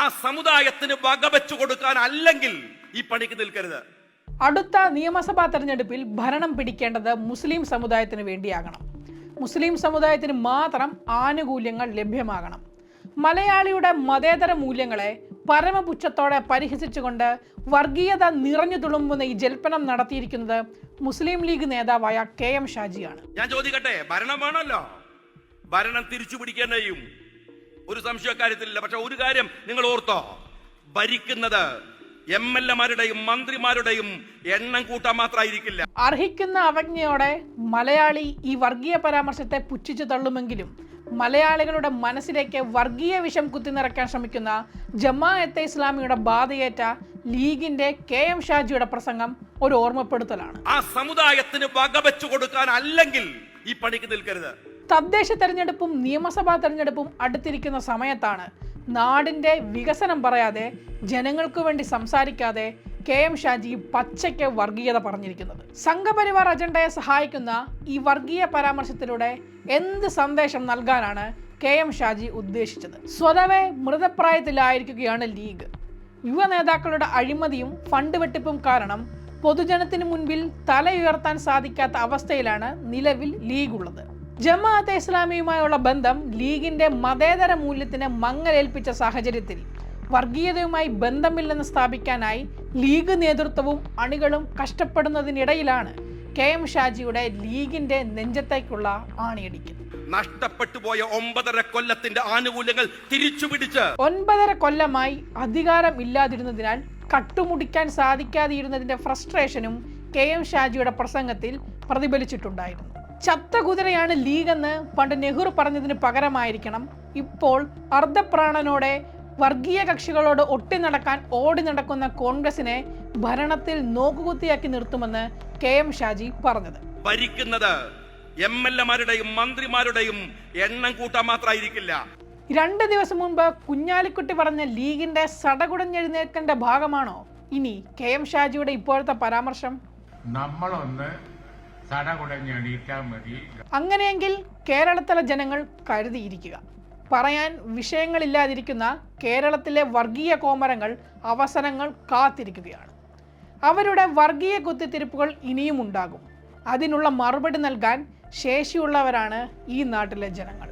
ആ സമുദായത്തിന് വകവെച്ചു കൊടുക്കാൻ അല്ലെങ്കിൽ ഈ പണിക്ക് നിൽക്കരുത്. അടുത്ത നിയമസഭാ തെരഞ്ഞെടുപ്പിൽ ഭരണം പിടിക്കേണ്ടത് മുസ്ലിം സമുദായത്തിന് വേണ്ടിയാകണം. മുസ്ലിം സമുദായത്തിന് മാത്രം ആനുകൂല്യങ്ങൾ ലഭ്യമാകണം. മലയാളിയുടെ മതേതര മൂല്യങ്ങളെ പരമപുച്ഛത്തോടെ പരിഹസിച്ചുകൊണ്ട് വർഗീയത നിറഞ്ഞു തുളുമ്പുന്ന ഈ ജൽപ്പനം നടത്തിയിരിക്കുന്നത് മുസ്ലിം ലീഗ് നേതാവായ KM ഷാജിയാണ്. ഞാൻ ചോദിക്കട്ടെ, ഭരണം വേണമല്ലോ, ഭരണം തിരിച്ചു പിടിക്കാൻ കഴിയും, ഒരു സംശയക്കാര്യത്തിലില്ല. പക്ഷെ ഒരു കാര്യം നിങ്ങൾ ഓർത്തോ, ഭരിക്കുന്നത് MLA-മാരുടെയും മന്ത്രിമാരുടെയും എണ്ണം കൂട്ടാൻ മാത്രമായിരിക്കില്ല. അർഹിക്കുന്ന അവജ്ഞയോടെ മലയാളി ഈ വർഗീയ പരാമർശത്തെ പുച്ഛിച്ചു തള്ളുമെങ്കിലും മലയാളികളുടെ മനസ്സിലേക്ക് വർഗീയ വിഷം കുത്തിനിറക്കാൻ ശ്രമിക്കുന്ന ജമാഅത്തെ ഇസ്ലാമിയുടെ ബാധയേറ്റ ലീഗിന്റെ KM ഷാജിയുടെ പ്രസംഗം ഒരു ഓർമ്മപ്പെടുത്തലാണ്. ആ സമുദായത്തിന് വകവെച്ചു കൊടുക്കാൻ അല്ലെങ്കിൽ ഈ പണിക്ക് നിൽക്കരുത്. തദ്ദേശ തെരഞ്ഞെടുപ്പും നിയമസഭാ തെരഞ്ഞെടുപ്പും അടുത്തിരിക്കുന്ന സമയത്താണ് നാടിന്റെ വികസനം പറയാതെ ജനങ്ങൾക്ക് വേണ്ടി സംസാരിക്കാതെ KM ഷാജി പച്ചയ്ക്ക് വർഗീയത പറഞ്ഞിരിക്കുന്നത്. സംഘപരിവാർ അജണ്ടയെ സഹായിക്കുന്ന ഈ വർഗീയ പരാമർശത്തിലൂടെ എന്ത് സന്ദേശം നൽകാനാണ് KM ഷാജി ഉദ്ദേശിച്ചത്? സ്വതവേ മൃതപ്രായത്തിലായിരിക്കുകയാണ് ലീഗ്. യുവ നേതാക്കളുടെ അഴിമതിയും ഫണ്ട് വെട്ടിപ്പും കാരണം പൊതുജനത്തിന് മുൻപിൽ തലയുയർത്താൻ സാധിക്കാത്ത അവസ്ഥയിലാണ് നിലവിൽ ലീഗ് ഉള്ളത്. ജമാഅത്തെ ഇസ്ലാമിയുമായുള്ള ബന്ധം ലീഗിന്റെ മതേതര മൂല്യത്തിന് മങ്ങലേൽപ്പിച്ച സാഹചര്യത്തിൽ വർഗീയതയുമായി ബന്ധമില്ലെന്ന് സ്ഥാപിക്കാനായി ലീഗ് നേതൃത്വവും അണികളും കഷ്ടപ്പെടുന്നതിനിടയിലാണ് KM ഷാജിയുടെ ലീഗിന്റെ നെഞ്ചത്തേക്കുള്ള ആണിയടിക്കൽ. നഷ്ടപ്പെട്ടു പോയ 9.5 കൊല്ലത്തിന്റെ ആനുകൂല്യങ്ങൾ തിരിച്ചു പിടിച്ച് 9.5 കൊല്ലമായി അധികാരം ഇല്ലാതിരുന്നതിനാൽ കട്ടുമുടിക്കാൻ സാധിക്കാതിരുന്നതിന്റെ ഫ്രസ്ട്രേഷനും KM ഷാജിയുടെ പ്രസംഗത്തിൽ പ്രതിഫലിച്ചിട്ടുണ്ടായിരുന്നു. ചത്ത കുതിരയാണ് ലീഗ് എന്ന് പണ്ട് നെഹ്റു പറഞ്ഞതിന് പകരമായിരിക്കണം ഇപ്പോൾ അർദ്ധപ്രാണനോടെ വർഗീയ കക്ഷികളോട് ഒട്ടി നടക്കാൻ ഓടി നടക്കുന്ന കോൺഗ്രസിനെ ഭരണത്തിൽ നോക്കുകുത്തിയാക്കി നിർത്തുമെന്ന് KM ഷാജി പറഞ്ഞത്. ഭരിക്കുന്നത് MLA-മാരുടെയും മന്ത്രിമാരുടെയും എണ്ണം കൂട്ടാൻ മാത്രമായിരിക്കില്ല. 2 ദിവസം മുൻപ് കുഞ്ഞാലിക്കുട്ടി പറഞ്ഞ ലീഗിന്റെ സടകുടഞ്ഞെഴുന്നേൽക്കേണ്ട ഭാഗമാണോ ഇനി KM ഷാജിയുടെ ഇപ്പോഴത്തെ പരാമർശം? നമ്മളൊന്ന് സടകുടഞ്ഞെണീറ്റാൽ മതി. അങ്ങനെയെങ്കിൽ കേരളത്തിലെ ജനങ്ങൾ കരുതിയിരിക്കുക. പറയാൻ വിഷയങ്ങളില്ലാതിരിക്കുന്ന കേരളത്തിലെ വർഗീയ കോമരങ്ങൾ അവസരങ്ങൾ കാത്തിരിക്കുകയാണ്. അവരുടെ വർഗീയ കുത്തിത്തിരിപ്പുകൾ ഇനിയും ഉണ്ടാകും. അതിനുള്ള മറുപടി നൽകാൻ ശേഷിയുള്ളവരാണ് ഈ നാട്ടിലെ ജനങ്ങൾ.